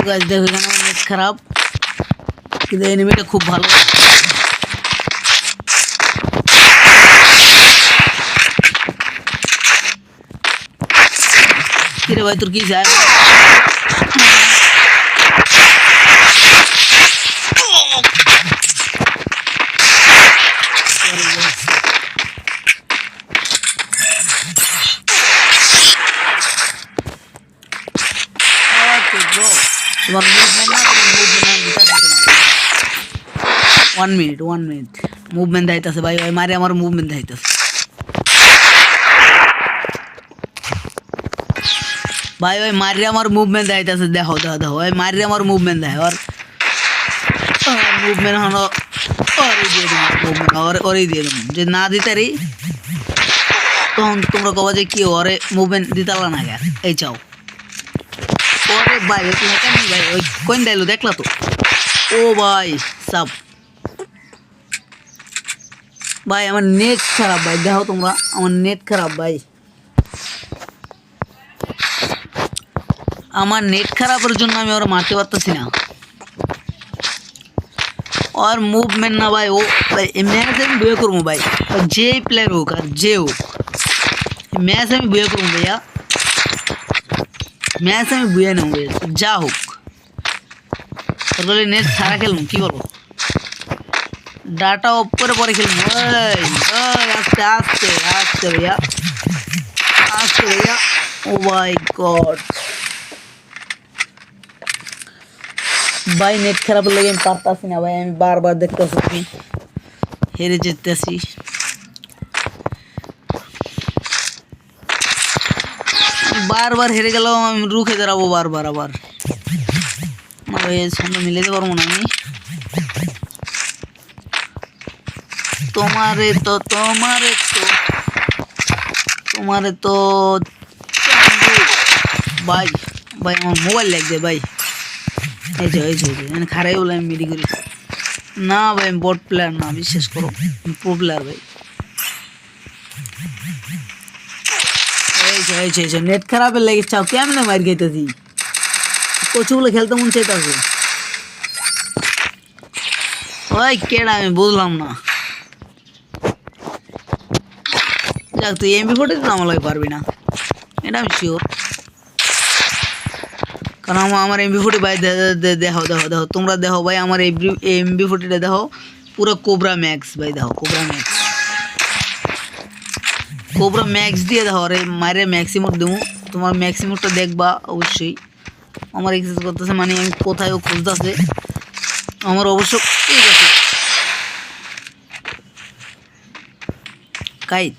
গাছ দেখো এখানে আমার নেট খারাপ, কিন্তু এনিমিটা খুব ভালো। কিরে ভাই তোর কি যায়? তোমার ওয়ান মিনিট মুভমেন্ট দেখাইতেছে ভাই, ভাই মারে আমার মুভমেন্ট দেখাইতেছে। ভাই ভাই মারি আমার মুভমেন্ট দেখাইতেছে, দেখো দেখো দেখো ভাই মারি আমার মুভমেন্ট দেয়, আর মুভমেন্ট হলো ওরই দিয়ে দেবো, মুভমেন্ট ওরই দিয়ে দেবো। যে না দিতে রি তখন তোমরা কবা যে কি ওরে মুভমেন্ট দিতে পারলা না গা, এই চাও ওরে ভাই কেন ভাই ওই কোন দিলো দেখলা তো? ও ভাই সাব ভাই আমার নেট খারাপ ভাই, দেখো তোমরা আমার নেট খারাপ ভাই, আমার নেট খারাপের জন্য আমি ওরা মারতে পারতেছি না। और मूवमेंट ना भाई वो भाई मैच में बुआ करूँ भाई, और जे प्लेयर होगा जे हो मैच में बुआ करूँ भैया, मैच में बुआ नहीं भैया जा हो और बोले नेट सारा खेलूँ की बोलो डाटा ऊपर पर खेलूँ आस्ते आस्ते आस्ते भैया आस्ते भैया। ओ माय गॉड ভাই নেট খারাপ লাগে আমি পারতাছি না ভাই, আমি বারবার দেখতেছি হেরে যেতেছি। বারবার হেরে গেল, আমি রুখে দাঁড়াবো বারবার আবার না ভাই, এর সঙ্গে মিলাতে পারবো না আমি। তোমারে তো ভাই ভাই আমার মোবাইল লাগবে ভাই, এই যে খারাই বলে আমি মিডি করি না ভাই, আমি বট প্লেয়ার না বিশ্বাস করো, প্রো প্লেয়ার ভাই। এই যে নেট খারাপের লেগে চাও কেমনে মার খাইতেছি, কচুগুলো খেলতে মন চাইতেছে ওই কেডা আমি বুঝলাম না। যাক তুই MP40 তো আমার লাগে পারবি না এটা আমি শিওর, কারণ আমার MP40 ভাই দেখো দেখো দেখো তোমরা দেখো ভাই আমার MP40টা দেখো পুরো কোবরা ম্যাক্স ভাই, দেখো কোবরা ম্যাক্স দিয়ে দেখো আরে মারে ম্যাক্সিমোট দেবো, তোমার ম্যাক্সিমোটটা দেখবা অবশ্যই। আমার এক্সারসাইজ করতেছে মানে আমি কোথায় ও খুঁজতেছে আমার অবশ্য ঠিক আছে কাইট।